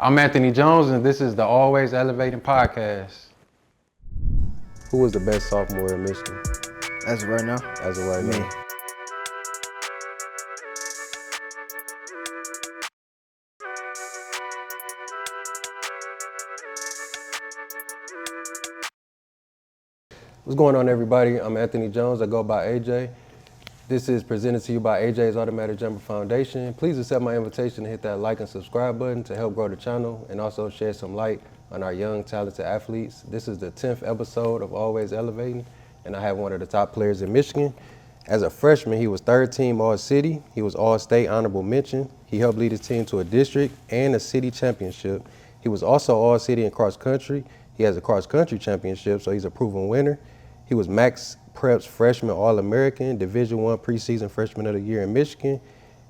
I'm Anthony Jones, and this is the Always Elevating Podcast. Who was the best sophomore in Michigan As of right now? as of right Me. now? What's going on, everybody? I'm Anthony Jones. I go by AJ. This is presented to you by AJ's Automatic Jumper Foundation. Please accept my invitation to hit that like and subscribe button to help grow the channel and also shed some light on our young, talented athletes. This is the 10th episode of Always Elevating, and I have one of the top players in Michigan. As a freshman, he was third team All-City. He was All-State honorable mention. He helped lead his team to a district and a city championship. He was also All-City in cross country. He has a cross country championship, so he's a proven winner. He was Max Prep's freshman All-American, Division I preseason freshman of the year in Michigan.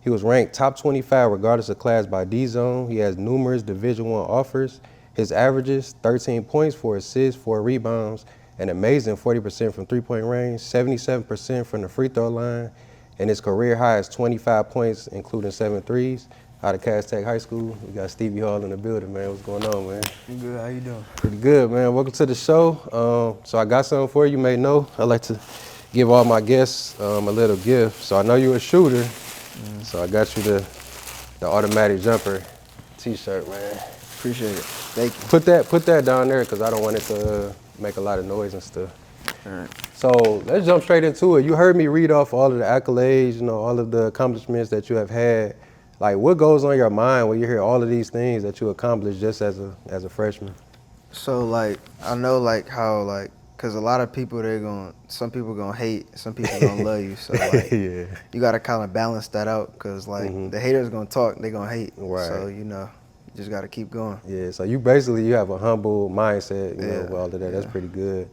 He was ranked top 25 regardless of class by D-Zone. He has numerous Division I offers. His averages, 13 points, 4 assists, 4 rebounds, an amazing 40% from three-point range, 77% from the free throw line, and his career high is 25 points, including 7 threes. Out of Cass Tech High School, we got Stevie Hall in the building, man. What's going on, man? I'm good. How you doing? Pretty good, man. Welcome to the show. So I got something for you. You may know. I like to give all my guests a little gift. So I know you're a shooter, so I got you the automatic jumper T-shirt, man. Appreciate it. Thank you. Put that down there because I don't want it to make a lot of noise and stuff. All right. So let's jump straight into it. You heard me read off all of the accolades, all of the accomplishments that you have had. Like, what goes on your mind when you hear all of these things that you accomplished just as a freshman? So, like, I know, like, how, like, because a lot of people, some people going to hate, some people going to love you. So, like, Yeah. you got to kind of balance that out because, like, the haters going to talk, they going to hate. Right. So, you just got to keep going. Yeah, so you have a humble mindset, with all of that. Yeah. That's pretty good.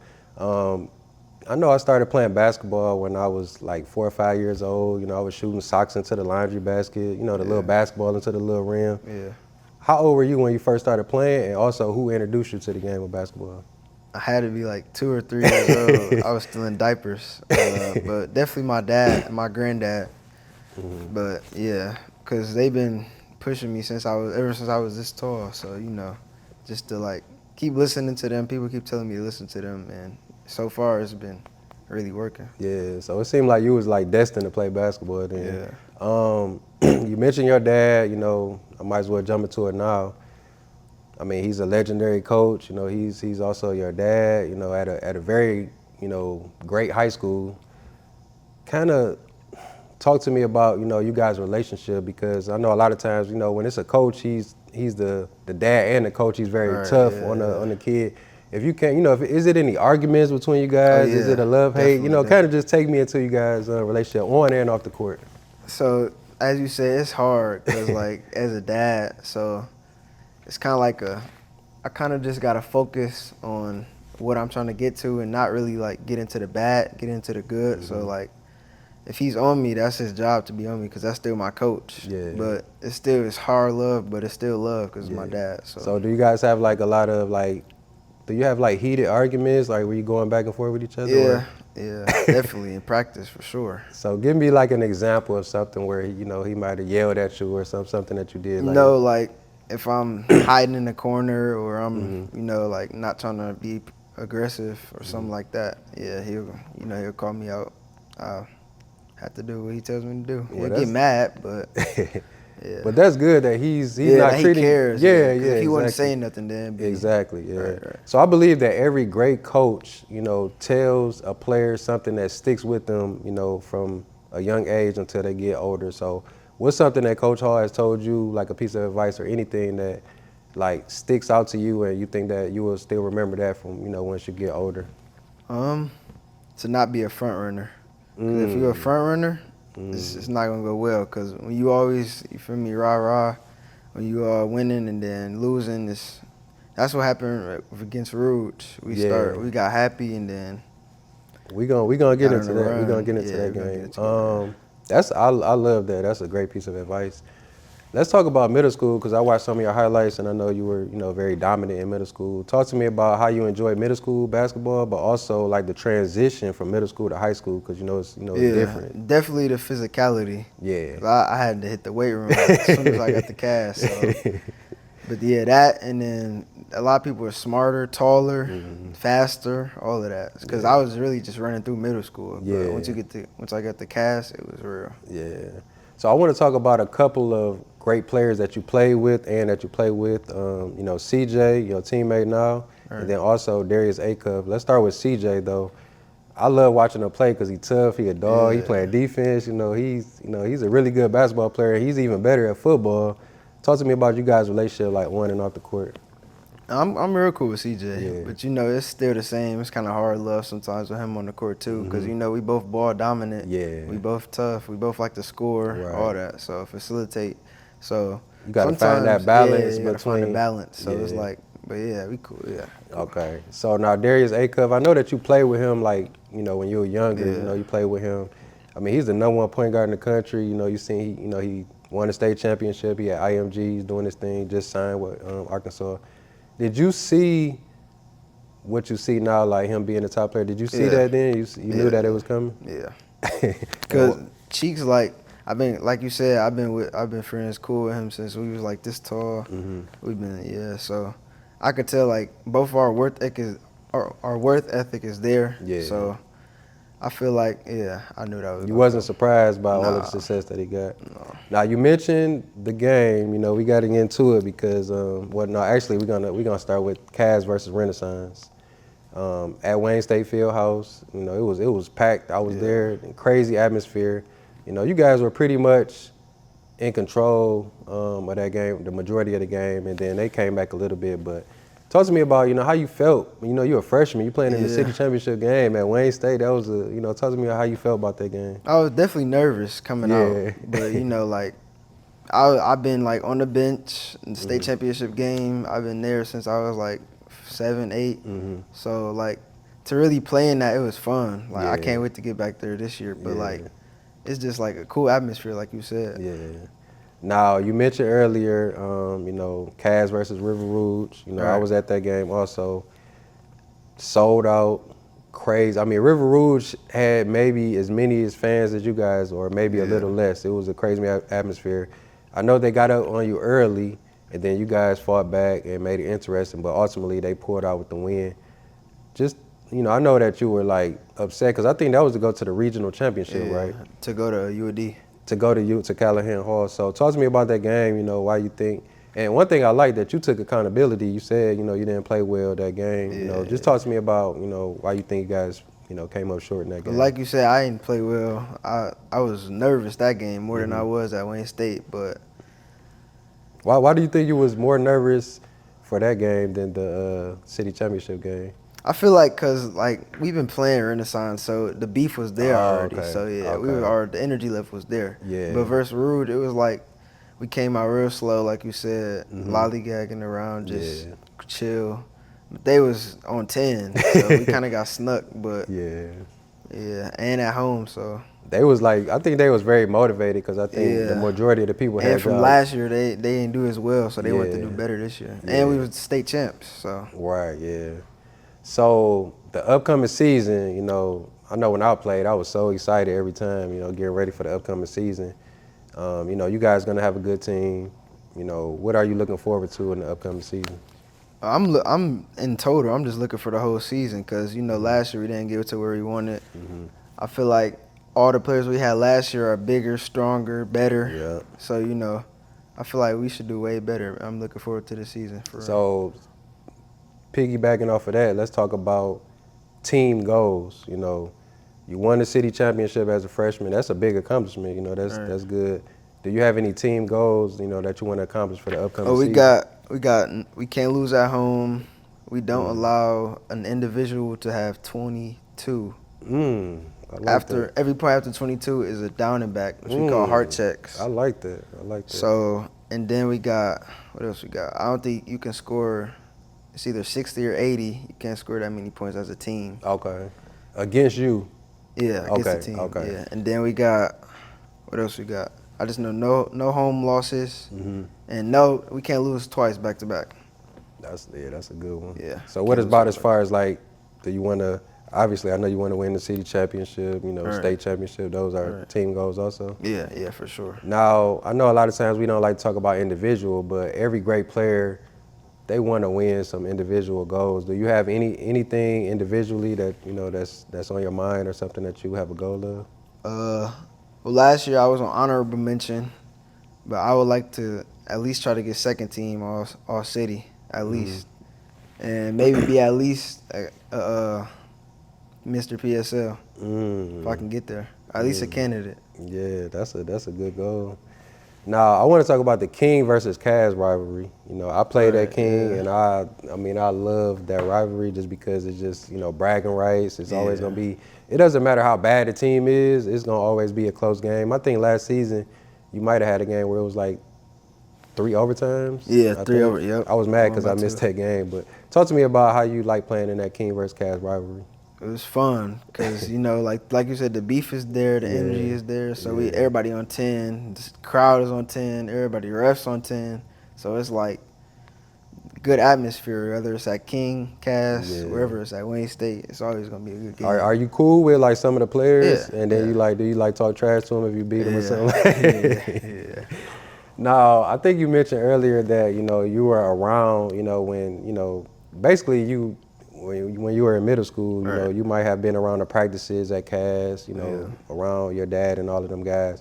I know I started playing basketball when I was like 4 or 5 years old. I was shooting socks into the laundry basket, the little basketball into the little rim. Yeah. How old were you when you first started playing, and also who introduced you to the game of basketball? I had to be like 2 or 3 years old. I was still in diapers. But definitely my dad and my granddad. But yeah, because they've been pushing me ever since I was this tall. So, just to like keep listening to them. People keep telling me to listen to them, and so far it's been really working. Yeah, so it seemed like you was like destined to play basketball then. Yeah. You mentioned your dad, I might as well jump into it now. I mean, he's a legendary coach. He's also your dad, at a very, great high school. Kind of talk to me about, you guys' relationship, because I know a lot of times, when it's a coach, he's the dad and the coach. He's very tough on the kid. If you can, is it any arguments between you guys? Oh, yeah, is it a love-hate? definitely. Kind of just take me into you guys' relationship on and off the court. So as you said, it's hard because like as a dad, so it's kind of like I kind of just gotta focus on what I'm trying to get to and not really like get into the bad, get into the good. So like if he's on me, that's his job to be on me because that's still my coach. Yeah. But it's hard love, but it's still love because it's my dad. So do you guys have like a lot of like, do you have like heated arguments, like were you going back and forth with each other? Yeah, definitely in practice for sure. So give me like an example of something where he might have yelled at you or something that you did. Like if I'm hiding in the corner or I'm like not trying to be aggressive or something like that. Yeah, he'll call me out. I'll have to do what he tells me to do. He'll get mad, but. Yeah. But that's good that he's not he treating. cares. Yeah. If he wasn't saying nothing, then Exactly. Yeah. Right. So I believe that every great coach, tells a player something that sticks with them, from a young age until they get older. So what's something that Coach Hall has told you, like a piece of advice or anything that like sticks out to you and you think that you will still remember that from, once you get older? To not be a front runner. 'Cause if you're a front runner, it's not gonna go well. Cause when you always, you feel me, rah, when you are winning and then losing, that's what happened against Rouge. We got happy and then we gonna get into that. We're gonna get into that game. I love that. That's a great piece of advice. Let's talk about middle school, because I watched some of your highlights and I know you were, very dominant in middle school. Talk to me about how you enjoyed middle school basketball, but also like the transition from middle school to high school, because it's different. Definitely the physicality. Yeah. I had to hit the weight room as soon as I got the cast. So. But yeah, that, and then a lot of people are smarter, taller, faster, all of that. Because I was really just running through middle school. Yeah. But once I got the cast, it was real. Yeah. So I want to talk about a couple of great players that you play with and that you play with. You know, CJ, your teammate now, and then also Darius Acuff. Let's start with CJ though. I love watching him play because he's tough. He a dog. He playing defense. He's a really good basketball player. He's even better at football. Talk to me about you guys' relationship, like on and off the court. I'm real cool with CJ, Yeah. but it's still the same. It's kind of hard love sometimes with him on the court too, because we both ball dominant. Yeah. We both tough. We both like to score, Right. all that. So facilitate. So You gotta find sometimes, that balance you gotta find the between- balance. So it's Yeah. like, but yeah, we cool. Yeah. Okay. So now Darius Acuff, I know that you played with him like, when you were younger, Yeah. you played with him. I mean, he's the #1 point guard in the country. You seen he won a state championship. He had IMG, he's doing his thing, just signed with Arkansas. Did you see what you see now, like him being the top player? Did you see that then? You knew that it was coming? Yeah. Because Cheeks, like you said, I've been friends cool with him since we was like this tall. We've been so I could tell like both our worth ethic is there. Yeah. So I feel like I knew that was. You wasn't surprised by all of the success that he got? No. Now you mentioned the game. We got to get into it because actually we're gonna start with Cavs versus Renaissance at Wayne State Fieldhouse. It was packed. I was there. Crazy atmosphere. You guys were pretty much in control of that game, the majority of the game, and then they came back a little bit. But talk to me about how you felt. You're a freshman. You playing in the city championship game at Wayne State. That was talk to me how you felt about that game. I was definitely nervous coming out, but like I've been like on the bench in the state championship game. I've been there since I was like 7, 8. So like to really play in that, it was fun. Like I can't wait to get back there this year. But like it's just like a cool atmosphere, like you said. Yeah. Now you mentioned earlier, Cavs versus River Rouge. I was at that game also. Sold out, crazy. I mean, River Rouge had maybe as many as fans as you guys, or maybe a little less. It was a crazy atmosphere. I know they got up on you early, and then you guys fought back and made it interesting, but ultimately they pulled out with the win. Just, I know that you were like upset because I think that was to go to the regional championship, right? To go to UAD. To go to Callahan Hall. So talk to me about that game, why you think. And one thing I like that you took accountability. You said, you didn't play well that game. Just talk to me about, why you think you guys, came up short in that game. Like you said, I didn't play well. I was nervous that game more than I was at Wayne State, but Why do you think you was more nervous for that game than the city championship game? I feel like because like we've been playing Renaissance, so the beef was there already. Okay. So the energy level was there. Yeah. But versus Rude, it was like we came out real slow, like you said, lollygagging around, just chill. But they was on 10, so we kind of got snuck. But and at home, so. They was like, I think they was very motivated because I think the majority of the people had And from jobs. last year, they didn't do as well, so they want to do better this year. And we was state champs, so. Right, yeah. So the upcoming season, I know when I played, I was so excited every time, getting ready for the upcoming season. You guys gonna have a good team. What are you looking forward to in the upcoming season? I'm in total. I'm just looking for the whole season because last year we didn't get to where we wanted. I feel like all the players we had last year are bigger, stronger, better. Yeah. So I feel like we should do way better. I'm looking forward to the season. So piggybacking off of that, let's talk about team goals. You won the city championship as a freshman. That's a big accomplishment. That's good. Do you have any team goals? That you want to accomplish for the upcoming season? We can't lose at home. We don't allow an individual to have 22. Every play after 22 is a down and back, which we call heart checks. I like that. So, and then we got, what else we got? I don't think you can score, it's either 60 or 80. You can't score that many points as a team. Okay. Against you? Yeah, against the team. Okay. Yeah. And then we got, what else we got? I just know no home losses. And no, we can't lose twice back to back. That's a good one. Yeah. So what is about as far as like, do you want to Obviously, I know you want to win the city championship, Right. state championship. Those are Right. team goals also. Yeah, for sure. Now, I know a lot of times we don't like to talk about individual, but every great player, they want to win some individual goals. Do you have anything individually that that's on your mind or something that you have a goal of? Well, last year I was on honorable mention, but I would like to at least try to get second team all city at least, and maybe be at least Mr. PSL if I can get there. At least a candidate. Yeah, that's a good goal. Now, I want to talk about the King versus Cavs rivalry. I played at King, yeah. and I love that rivalry just because it's just, bragging rights. It's always going to be, it doesn't matter how bad the team is, it's going to always be a close game. I think last season, you might have had a game where it was like 3 overtimes. Yeah, I 3 think. over. Yep. I was mad Going because I by missed 2. that game. But talk to me about how you like playing in that King versus Cavs rivalry. It was fun because like you said, the beef is there, the energy is there. So everybody on 10, the crowd is on 10, everybody refs on 10. So it's like good atmosphere. Whether it's at King, Cass, wherever it's at Wayne State, it's always gonna be a good game. Are you cool with like some of the players? Yeah, And then do you like talk trash to them if you beat them or something? Yeah. Now, I think you mentioned earlier that you were around when basically when you were in middle school, Right. you might have been around the practices at Cass, around your dad and all of them guys.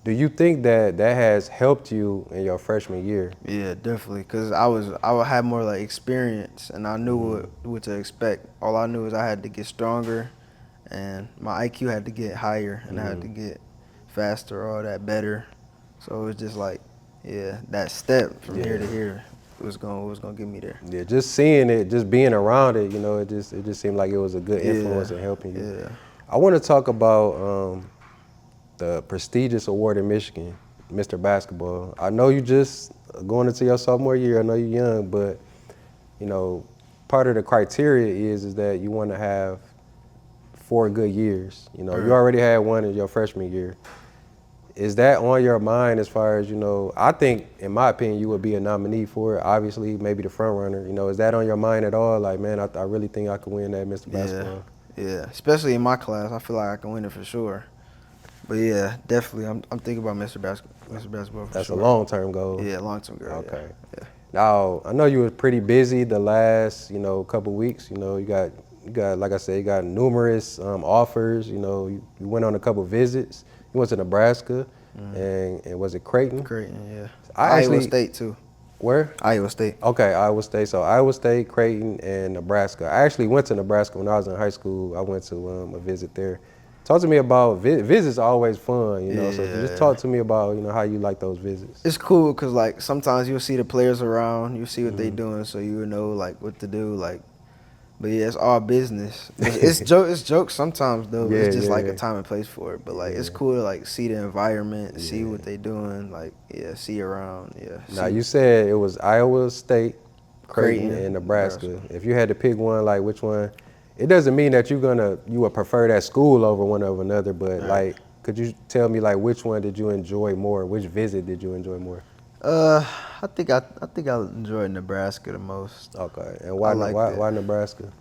Do you think that has helped you in your freshman year? Yeah, definitely. Cause I would have more like experience, and I knew what to expect. All I knew is I had to get stronger, and my IQ had to get higher, and I had to get faster, all that better. So it was just like, that step from here to here was gonna get me there. Yeah, just seeing it, just being around it, it just seemed like it was a good influence in helping you. Yeah. I want to talk about the prestigious award in Michigan, Mr. Basketball. I know you just going into your sophomore year. I know you're young, but part of the criteria is that you want to have 4 good years. You already had one in your freshman year. Is that on your mind as far as, I think, in my opinion, you would be a nominee for it. Obviously, maybe the front runner. Is that on your mind at all? Like, man, I really think I could win that Mr. Basketball. Yeah, especially in my class. I feel like I can win it for sure. But yeah, definitely, I'm thinking about Mr. Basketball for sure. That's a long-term goal. Yeah, long-term goal. Okay. Yeah. Now, I know you were pretty busy the last, couple weeks. You got, like I said, you got numerous offers. You went on a couple visits. You went to Nebraska, and was it Creighton? Creighton, yeah. Iowa State too. Where? Iowa State. Okay, Iowa State. So Iowa State, Creighton, and Nebraska. I actually went to Nebraska when I was in high school. I went to a visit there. Talk to me about visits. Are always fun, So just talk to me about how you like those visits. It's cool because like sometimes you'll see the players around, you see what they doing, so you know like what to do. Like, but yeah, it's all business. It's jokes sometimes though. But it's just like a time and place for it. But like it's cool to like see the environment, see what they doing. Like see around. Yeah. Now you said it was Iowa State, Creighton, and Nebraska. If you had to pick one, like which one? It doesn't mean that you would prefer that school over one over another, but like, could you tell me like which one did you enjoy more? Which visit did you enjoy more? I think I enjoyed Nebraska the most. Okay, and why Nebraska?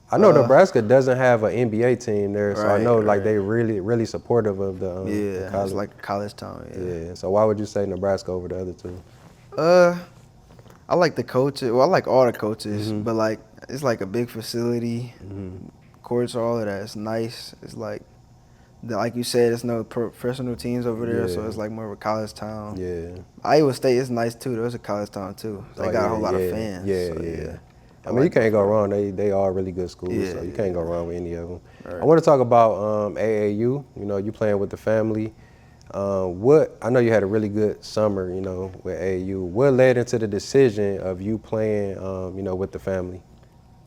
I know Nebraska doesn't have an NBA team there, so I know like they really supportive of the the college. It's like a college town. Yeah. So why would you say Nebraska over the other two? I like the coaches. Well, I like all the coaches, but like it's like a big facility, courts, all of that. It's nice. It's like you said, there's no professional teams over there, so it's like more of a college town. Yeah. Iowa State is nice too. There's a college town too. They got a whole lot of fans. Yeah. I mean, you can't go wrong. They are really good schools, so you can't go wrong with any of them. Right. I want to talk about AAU. You playing with the family. I know you had a really good summer, with AAU. What led into the decision of you playing, with the family?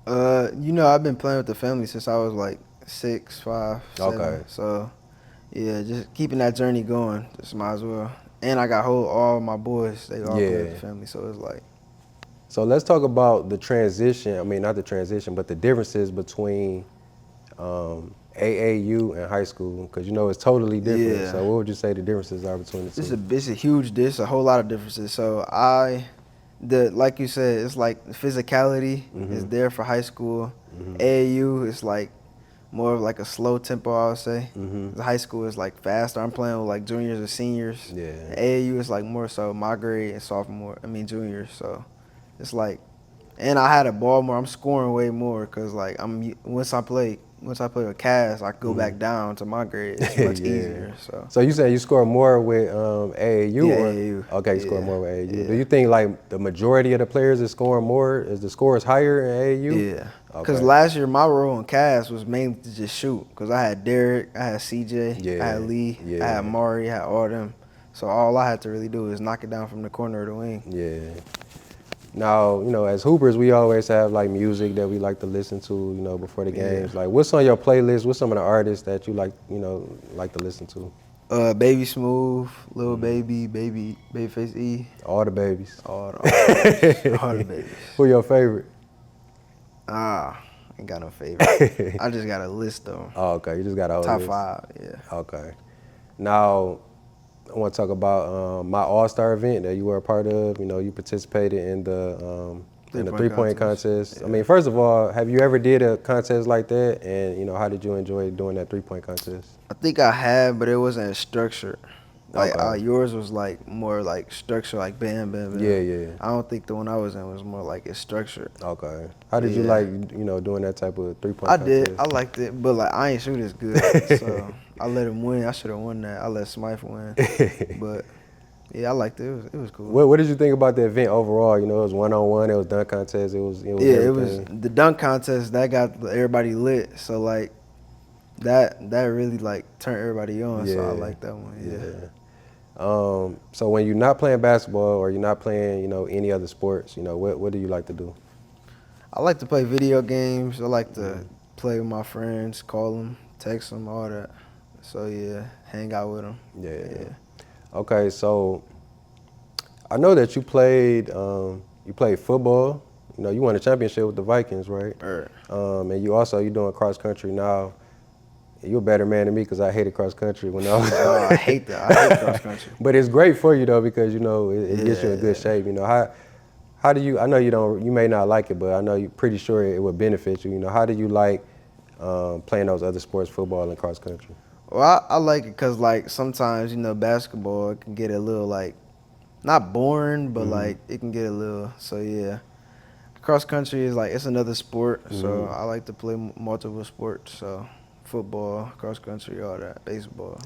I've been playing with the family since I was like 6, 5, 7. Okay. So, yeah, just keeping that journey going. Just might as well. And I got all my boys. They all play with the family, so it's like. So let's talk about the transition. I mean, not the transition, but the differences between AAU and high school, because it's totally different. Yeah. So what would you say the differences are between the two? It's a huge a whole lot of differences. So like you said, it's like the physicality is there for high school. AAU is like more of like a slow tempo, I would say. The high school is like faster. I'm playing with like juniors and seniors. Yeah. And AAU is like more so my grade and juniors. So it's like, and I had a ball more. I'm scoring way more because like once I play with Cass, I go back down to my grade. It's much easier. So you say you score more with AAU? Yeah, or? AAU. Okay, you score more with AAU. Yeah. Do you think like the majority of the players is scoring more? Is the scores higher in AAU? Yeah. Because Okay. last year my role in Cass was mainly to just shoot. Because I had Derek, I had CJ, I had Lee, I had Mari, I had all them. So all I had to really do is knock it down from the corner of the wing. Yeah. Now, you know, as hoopers, we always have like music that we like to listen to, you know, before the games. Like, what's on your playlist? What's some of the artists that you like, you know, like to listen to? Baby Smooth, Lil Baby, Babyface E. All the babies. All the babies. Who your favorite? Ain't got no favorite. I just got a list though. Oh, okay. You just got a whole Top list. 5, yeah. Okay. Now, I want to talk about my All-Star event that you were a part of. You know, you participated in the three-point contest. Yeah. I mean, first of all, have you ever did a contest like that? And, you know, how did you enjoy doing that three-point contest? I think I had, but it wasn't as structured. Like Okay. yours was like more like structured, like bam, bam, bam. Yeah. I don't think the one I was in was more like it's structured. Okay. How did you Yeah. like, you know, doing that type of three-point I contest? did. I liked it, but like I ain't shoot as good, so I let him win. I should have won that. I let Smythe win, but yeah, I liked it. It was cool. What did you think about the event overall? You know, it was one-on-one. It was dunk contest. It was Yeah, it was everything. the dunk contest that got everybody lit. So like that really like turned everybody on. So I like that one. Yeah. So when you're not playing basketball or you're not playing, you know, any other sports, you know, what do you like to do? I like to play video games. I like to play with my friends, call them, text them, all that. So yeah, hang out with them. Yeah. Okay, so I know that you played football. You know, you won a championship with the Vikings, right? Right. And you're doing cross country now. You're a better man than me because I hated cross country when I was. I hate that. I hate cross country. But it's great for you though because you know it gets you in good shape. You know how do you? I know you may not like it, but I know you're pretty sure it would benefit you. You know, how do you like playing those other sports, football and cross country? Well, I like it because like sometimes basketball can get a little like not boring, but like it can get a little. So yeah, cross country is like it's another sport. So I like to play multiple sports. So. Football, cross country, all that, baseball.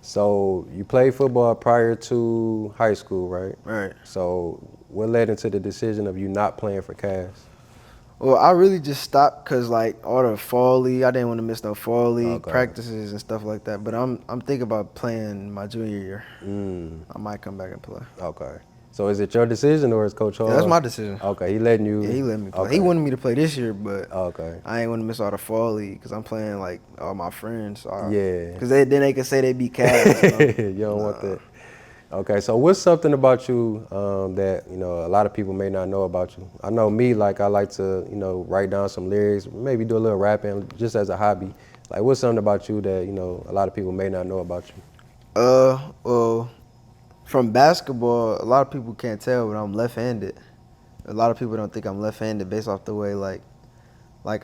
So you played football prior to high school, right? Right. So what led into the decision of you not playing for Cass? Well, I really just stopped because like all the fall league, I didn't want to miss no fall league practices and stuff like that. But I'm thinking about playing my junior year. I might come back and play. Okay. So is it your decision or is Coach Hall? Yeah, that's my decision. Okay, he letting you. Yeah, he let me play. Okay. He wanted me to play this year, but Okay. I ain't want to miss all the fall league because I'm playing like all my friends. So Yeah. Because then they could say they beat Cass. You don't want that. Okay, so what's something about you that, you know, a lot of people may not know about you? I know me, like I like to, you know, write down some lyrics, maybe do a little rapping just as a hobby. Like what's something about you that, you know, a lot of people may not know about you? Well, from basketball, a lot of people can't tell, but I'm left-handed. A lot of people don't think I'm left-handed based off the way like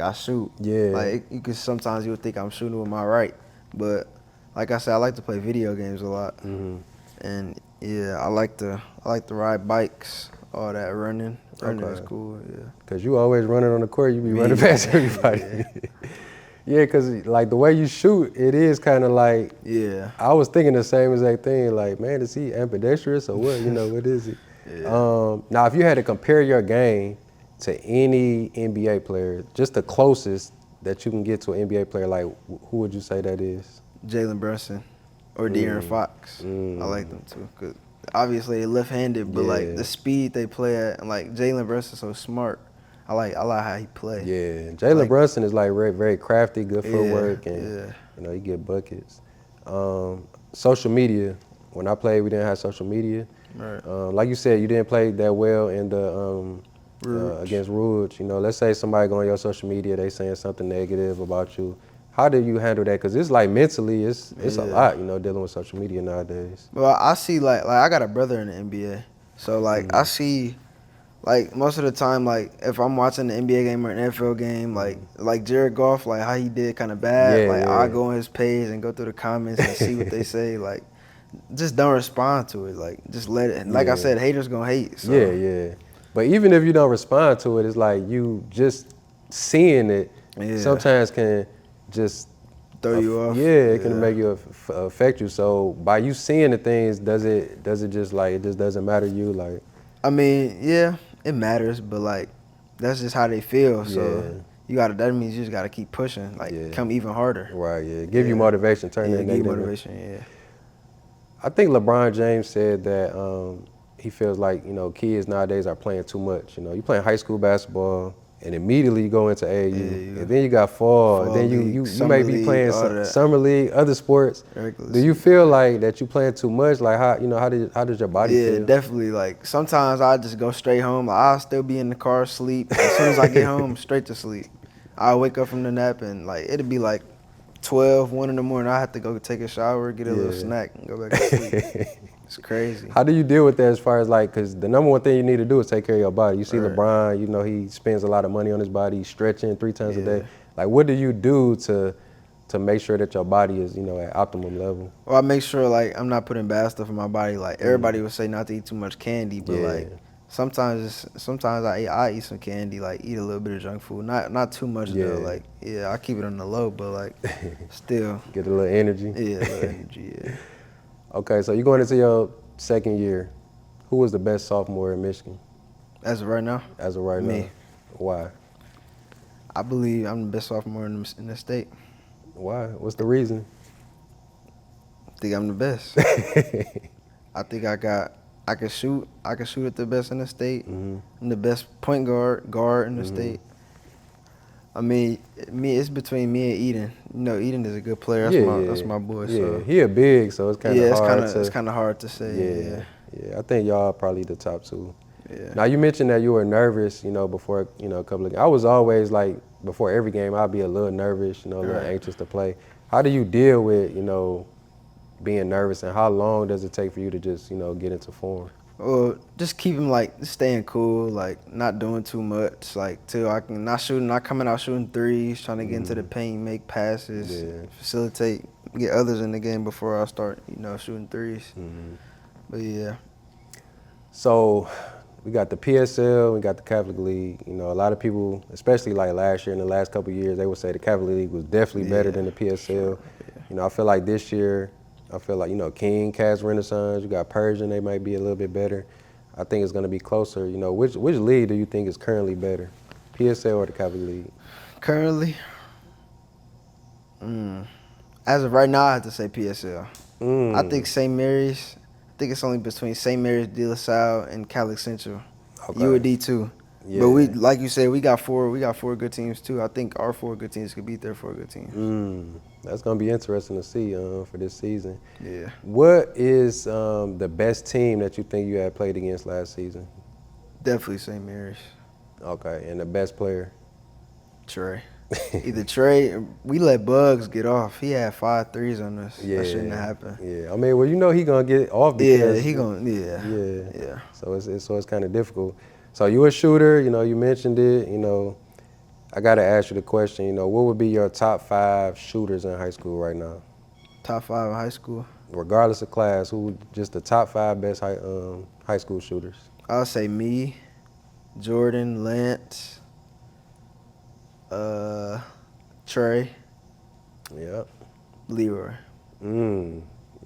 I shoot. Yeah. Like sometimes you'll think I'm shooting with my right, but like I said, I like to play video games a lot. And yeah, I like to ride bikes, all that running. Running is cool. Yeah. Cause you always running on the court, you be running past everybody. Yeah, cause like the way you shoot, it is kind of like. Yeah. I was thinking the same exact thing. Like, man, is he ambidextrous or what? You know, what is he? Yeah. Now, if you had to compare your game to any NBA player, just the closest that you can get to an NBA player, like who would you say that is? Jalen Brunson or De'Aaron Fox. I like them too. Cause obviously they're left-handed, but like the speed they play at, and like Jalen Brunson's so smart. I like how he plays. Yeah, Jalen Brunson is like very, very crafty, good footwork, and you know he get buckets. Social media. When I played, we didn't have social media. Right. Like you said, you didn't play that well in the against Rouge. You know, let's say somebody go on your social media, they saying something negative about you. How do you handle that? Because it's like mentally, it's a lot, you know, dealing with social media nowadays. Well, I see like I got a brother in the NBA, so like I see Like most of the time, like if I'm watching an NBA game or an NFL game, like Jared Goff, like how he did kind of bad, Yeah, like yeah. I go on his page and go through the comments and see what they say. Like, just don't respond to it. Like, just let it. And like I Yeah. said, haters gonna hate. So. Yeah. But even if you don't respond to it, it's like you just seeing it sometimes can just throw you off. Yeah, it can make you affect you. So by you seeing the things, does it just like it just doesn't matter to you? Like, I mean, yeah, it matters, but like that's just how they feel. So that means you just gotta keep pushing, like come even harder. Right, yeah. Give you motivation, turn that give negative. you motivation, yeah. I think LeBron James said that he feels like, kids nowadays are playing too much. You playing high school basketball and immediately you go into AAU. And then you got fall and then you may be playing summer league, other sports. Do you feel like that you playing too much? Like how does your body feel? Yeah, definitely. Like sometimes I just go straight home. Like, I'll still be in the car asleep. As soon as I get home, straight to sleep. I'll wake up from the nap and like it'll be like 12, 1 in the morning. I have to go take a shower, get a little snack, and go back to sleep. It's crazy. How do you deal with that as far as like, because the number one thing you need to do is take care of your body. You see LeBron, he spends a lot of money on his body, he's stretching 3 times a day. Like, what do you do to make sure that your body is, at optimum level? Well, I make sure like I'm not putting bad stuff in my body. Like everybody would say not to eat too much candy, but like sometimes I eat some candy, like eat a little bit of junk food. Not too much though. Like I keep it on the low, but like still get a little energy. Yeah, a little energy. Yeah. Okay, so you're going into your second year. Who was the best sophomore in Michigan? As of right now? As of right now. Me. Why? I believe I'm the best sophomore in the state. Why? What's the reason? I think I'm the best. I think I can shoot. I can shoot at the best in the state. I'm the best point guard in the state. I mean, it's between me and Eden. Eden is a good player. That's my boy. Yeah, so. he a big, so it's kind of hard. It's kind of hard to say. Yeah. I think y'all are probably the top 2. Yeah. Now you mentioned that you were nervous, before a couple of games. I was always like, before every game, I'd be a little nervous, a little anxious to play. How do you deal with, being nervous, and how long does it take for you to just, get into form? Well, just keep him staying cool, not doing too much, till I can not coming out shooting threes, trying to get into the paint, make passes, facilitate, get others in the game before I start, shooting threes. But yeah. So we got the PSL, we got the Catholic League. A lot of people, especially like last year and the last couple of years, they would say the Catholic League was definitely better than the PSL. Sure. I feel like this year, King, Cats Renaissance, you got Persian, they might be a little bit better. I think it's going to be closer. Which league do you think is currently better, PSL or the Catholic League? Currently? As of right now, I have to say PSL. I think St. Mary's, it's only between St. Mary's, De La Salle, and Catholic Central. You would D2. Yeah. But we, like you said, we got four good teams too. I think our 4 good teams could beat their 4 good teams. That's gonna be interesting to see for this season. Yeah. What is the best team that you think you had played against last season? Definitely St. Mary's. Okay, and the best player? Trey. Either Trey, we let Bugs get off. He had 5 threes on us. That shouldn't have happened. Yeah, I mean, he gonna get off because yeah. So it's kind of difficult. So you a shooter, you mentioned it. I gotta ask you the question. What would be your top 5 shooters in high school right now? Top 5 in high school? Regardless of class, who just the top 5 best high school shooters? I'll say me, Jordan, Lance. Trey. Yep. Leroy.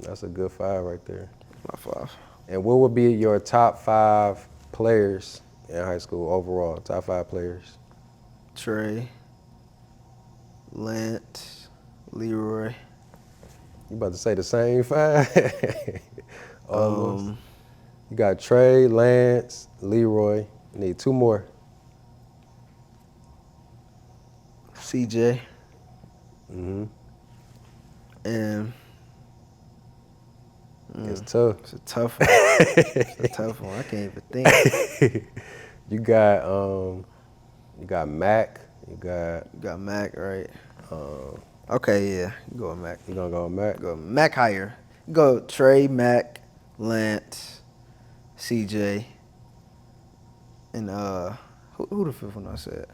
That's a good 5 right there. My 5. And what would be your top 5 players in high school overall? Top 5 players. Trey, Lance, Leroy. You about to say the same 5? Almost. You got Trey, Lance, Leroy. You need 2 more. CJ. And it's tough. It's a tough one. It's a tough one. I can't even think. You got Mac. You got Mac, right? Okay, yeah. Go with Mac. You gonna go with Mac? Go Mac higher. Go Trey, Mac, Lance, CJ, And who the fifth one I said?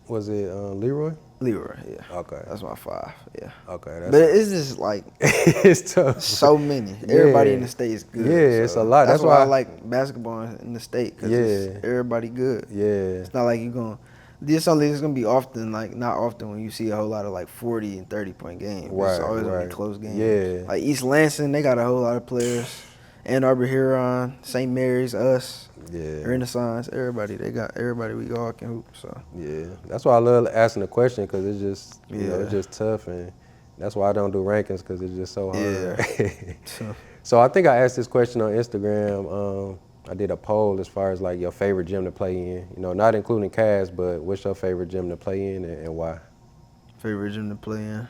Was it Leroy? Leroy, yeah. Okay. That's my 5, yeah. Okay. But it's just like it's tough. so many. Everybody in the state is good. Yeah, it's a lot. That's why I like basketball in the state because it's everybody good. Yeah. It's not like you're going to. It's gonna be often, like not often when you see a whole lot of like 40 and 30-point games. Right, It's always gonna be close games. Yeah. Like East Lansing, they got a whole lot of players. Ann Arbor Huron, St. Mary's, us, Renaissance, everybody. They got everybody. We all can hoop. So yeah, that's why I love asking the question because it's just you know it's just tough, and that's why I don't do rankings because it's just so hard. Yeah. So I think I asked this question on Instagram. I did a poll as far as like your favorite gym to play in. You know, not including Cass, but what's your favorite gym to play in and why? Favorite gym to play in?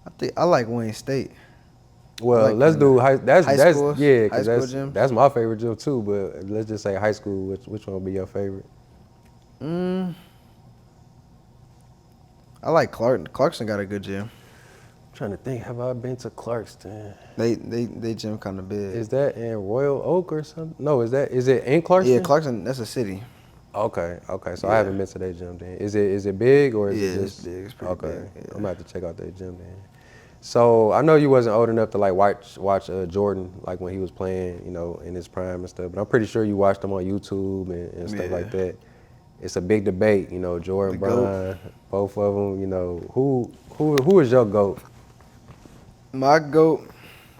I think I like Wayne State. Well, like let's do high school, yeah, high because school gyms. that's my favorite gym too. But let's just say high school. Which one would be your favorite? I like Clarkson got a good gym. I'm trying to think. Have I been to Clarkston? They gym kind of big. Is that in Royal Oak or something? No, is it in Clarkston? Yeah, Clarkson. That's a city. Okay. So I haven't been to that gym then. Is it big or is it just? It's big. It's pretty big. Yeah. I'm gonna have to check out that gym then. So I know you wasn't old enough to like watch Jordan like when he was playing, you know, in his prime and stuff. But I'm pretty sure you watched him on YouTube and stuff like that. It's a big debate, you know, Jordan, Bron, both of them. You know, who is your GOAT? My GOAT,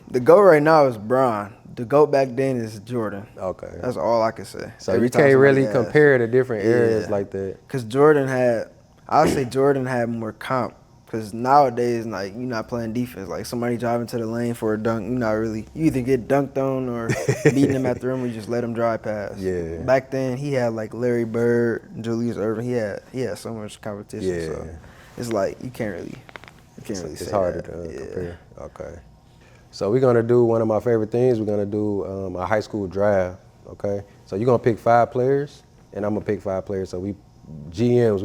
the GOAT right now is Bron. The GOAT back then is Jordan. Okay. That's all I can say. So you can't really compare to different areas like that. Because I'd say Jordan had more comp. Because nowadays, like, you're not playing defense. Like, somebody driving to the lane for a dunk, you either get dunked on or beating them at the rim or you just let them drive past. Yeah. Back then, he had, like, Larry Bird, Julius Erving. He had so much competition. Yeah. So it's like, you can't really say It's hard that. to compare. Okay. So we're going to do one of my favorite things. We're going to do a high school draft, okay? So you're going to pick 5 players, and I'm going to pick 5 players. So we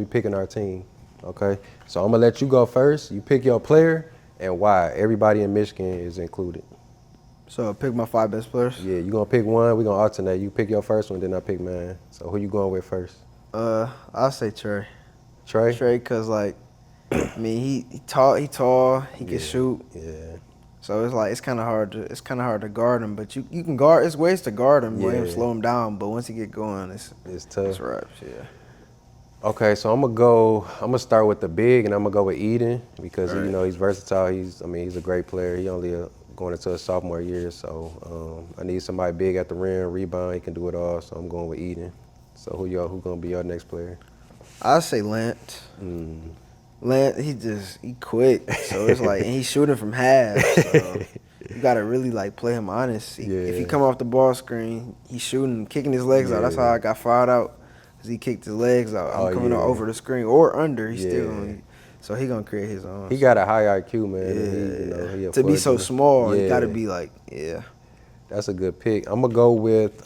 picking our team, okay? So I'm going to let you go first. You pick your player and why. Everybody in Michigan is included. So pick my 5 best players? Yeah, you're going to pick one. We're going to alternate. You pick your first one, then I pick mine. So who you going with first? I'll say Trey. Trey? Trey, because, like, I mean, he tall, he can shoot. Yeah. So it's like it's kind of hard to guard him, but you can guard. It's ways to guard him, slow him down. But once he get going, it's tough. It's raps, yeah. Okay, so I'm gonna start with the big, and I'm gonna go with Eden because you know he's versatile. He's a great player. He only going into his sophomore year, so I need somebody big at the rim, rebound. He can do it all, so I'm going with Eden. So who gonna be your next player? I say Lance. Lance, he quick, so it's like, and he's shooting from half. So you gotta really like play him honest. If he come off the ball screen, he's shooting, kicking his legs out. That's how I got fired out, cause he kicked his legs out. I'm coming over the screen or under. He's still gonna, so he gonna create his own. He got a high IQ, man. Yeah. To be so small, you gotta be like, That's a good pick. I'm gonna go with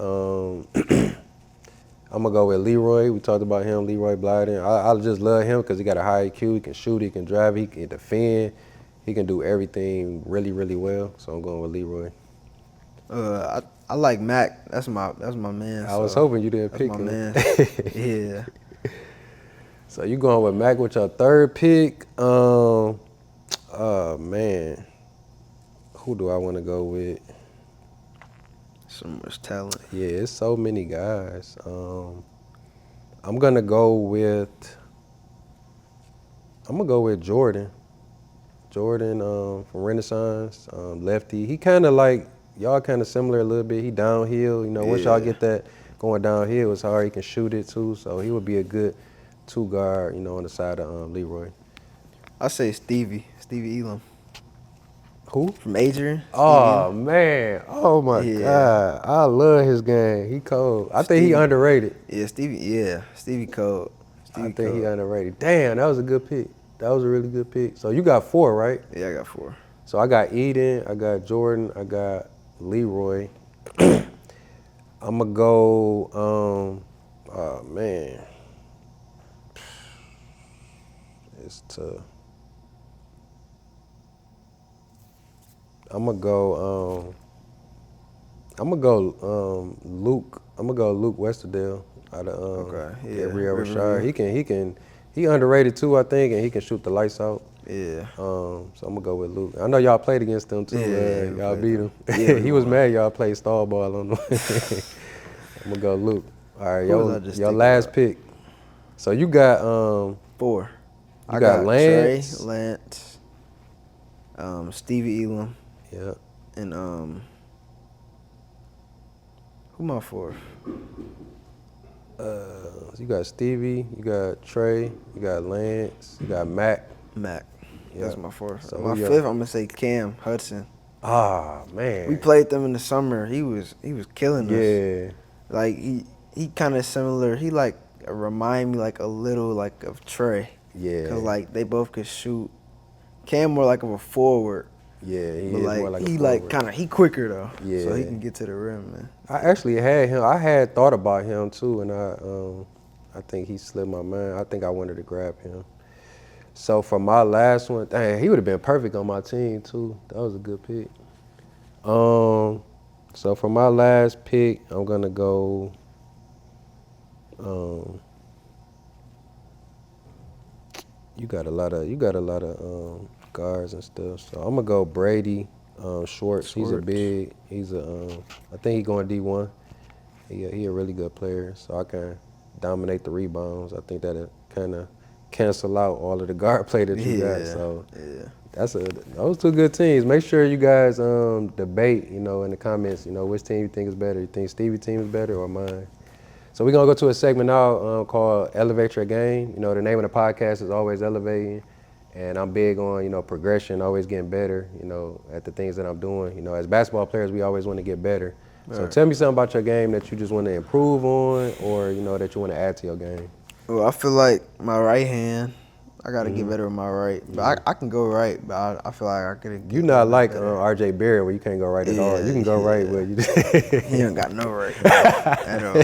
Leroy. We talked about him, Leroy Blyden. I just love him because he got a high IQ. He can shoot, he can drive, he can defend. He can do everything really, really well. So I'm going with Leroy. I like Mac. That's my man. I was hoping you didn't pick him. Man. Yeah. So you going with Mac with your third pick? Man, who do I want to go with? So much talent. Yeah, it's so many guys. I'm gonna go with Jordan. Jordan from Renaissance, lefty. He kind of like y'all, kind of similar a little bit. He downhill. You know, once y'all get that going downhill, it's hard. He can shoot it too, so he would be a good 2 guard. You know, on the side of Leroy. I say Stevie Elam. Who? From Adrian. Oh, man. Oh, my God. I love his game. He cold. I think he underrated. Yeah, Stevie cold. I think he underrated. Damn, that was a good pick. That was a really good pick. So you got 4, right? Yeah, I got 4. So I got Eden, I got Jordan, I got Leroy. I'm going to go, oh, man. It's tough. I'm gonna go Luke I'm gonna go Luke Westerdale out of Okay, yeah, Rio Riverview. Rashard. He underrated too, I think, and he can shoot the lights out. Yeah. So I'm gonna go with Luke. I know y'all played against him too. Yeah, we Y'all played beat them. him. Yeah, we He was won. mad y'all played stall ball on him. I'm gonna go Luke. All right, Who was I just your thinking last about? pick. So you got 4. you I got got Lance. Trey, Lance, Stevie Elam, Yeah. and who my 4th? So you got Stevie, you got Trey, you got Lance, you got Mac. Mac. Yeah. That's my 4th. So My who 5th, I'm gonna say Cam Hudson. Ah, man. We played them in the summer. He was killing us. Yeah. Like he kind of similar. He like remind me like a little like of Trey. Yeah. Cause like they both could shoot. Cam more like of a forward. Yeah, he But is like more like a he forward. like kind of he quicker though. So he Yeah. can get to the rim, man. I actually had him. I had thought about him too, and I think he slipped my mind. I think I wanted to grab him. So for my last one, dang, he would have been perfect on my team too. That was a good pick. So for my last pick, I'm gonna go. You got a lot of guards and stuff. So I'm gonna go Brady Schwartz. He's a Schwartz. big. I think he's going D1. He a really good player. So I can dominate the rebounds. I think that'll kind of cancel out all of the guard play that you got. So yeah. those 2 good teams. Make sure you guys debate. In the comments. Which team you think is better. You think Stevie team is better or mine? So we're going to go to a segment now called Elevate Your Game. The name of the podcast is Always Elevating. And I'm big on, progression, always getting better, at the things that I'm doing. As basketball players, we always want to get better. Right. So tell me something about your game that you just want to improve on or, that you want to add to your game. Well, I feel like my right hand, I got to get better with my right. But I can go right, but I feel like I could get You're not like better. RJ Barrett where you can't go right at all. You can go right where you He don't got no right at all.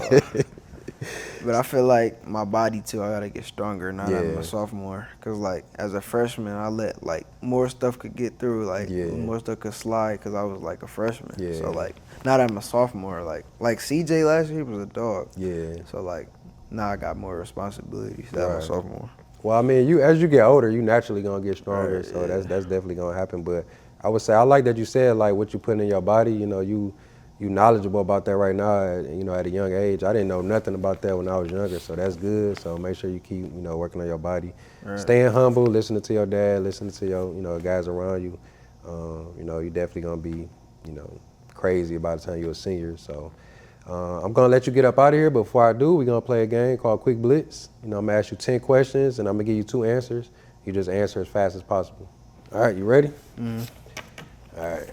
But I feel like my body, too, I got to get stronger now that I'm a sophomore. Because, like, as a freshman, I let, like, more stuff could get through. Like, more stuff could slide because I was, like, a freshman. Yeah. So, like, now that I'm a sophomore, like CJ last year, he was a dog. Yeah. So, like, now I got more responsibilities that I'm a sophomore. Well, I mean, as you get older, you naturally gonna get stronger. Right, So that's definitely gonna happen. But I would say I like that you said like what you put in your body. You knowledgeable about that right now. At a young age, I didn't know nothing about that when I was younger. So that's good. So make sure you keep working on your body, staying humble, listening to your dad, listening to your guys around you. You definitely gonna be crazy by the time you're a senior. So. I'm going to let you get up out of here, but before I do, we're going to play a game called Quick Blitz. I'm going to ask you 10 questions, and I'm going to give you 2 answers. You just answer as fast as possible. All right, you ready? Mm-hmm. All right.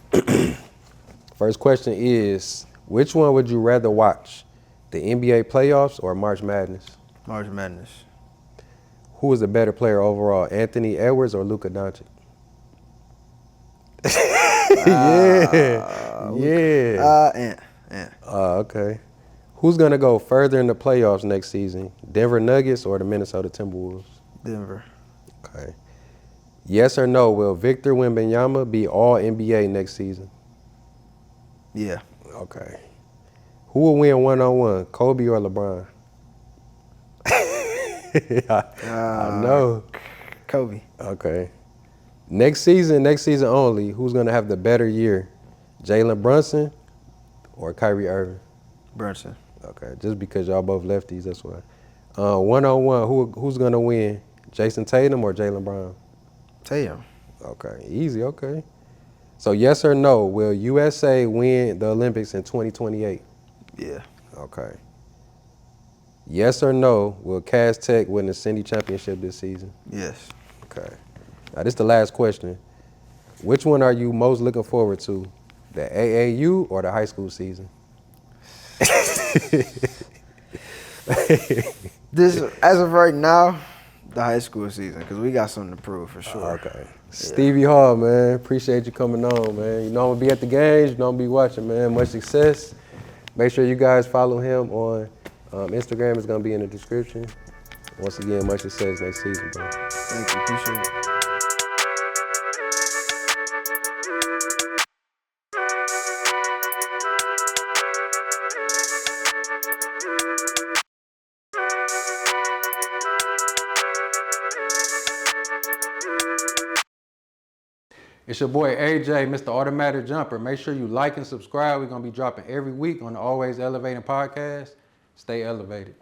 First question is, which one would you rather watch, the NBA playoffs or March Madness? March Madness. Who is the better player overall, Anthony Edwards or Luka Doncic? Yeah. Okay. Who's going to go further in the playoffs next season, Denver Nuggets or the Minnesota Timberwolves? Denver. Okay. Yes or no, will Victor Wembanyama be all NBA next season? Yeah. Okay. Who will win one-on-one, Kobe or LeBron? I know. Kobe. Okay. Next season only, who's going to have the better year, Jalen Brunson or Kyrie Irving? Brunson. Okay, just because y'all both lefties, that's why. One-on-one, who's going to win, Jason Tatum or Jaylen Brown? Tatum. Okay, easy, okay. So yes or no, will USA win the Olympics in 2028? Yeah. Okay. Yes or no, will Cass Tech win the Cindy Championship this season? Yes. Okay. Now this is the last question. Which one are you most looking forward to, the AAU or the high school season? This, as of right now, the high school season, because we got something to prove for sure. Okay. Yeah. Stevie Hall, man. Appreciate you coming on, man. I'm going to be at the games. I'm going to be watching, man. Much success. Make sure you guys follow him on Instagram. It's going to be in the description. Once again, much success next season, bro. Thank you. Appreciate it. It's your boy AJ, Mr. Automatic Jumper. Make sure you like and subscribe. We're going to be dropping every week on the Always Elevating Podcast. Stay elevated.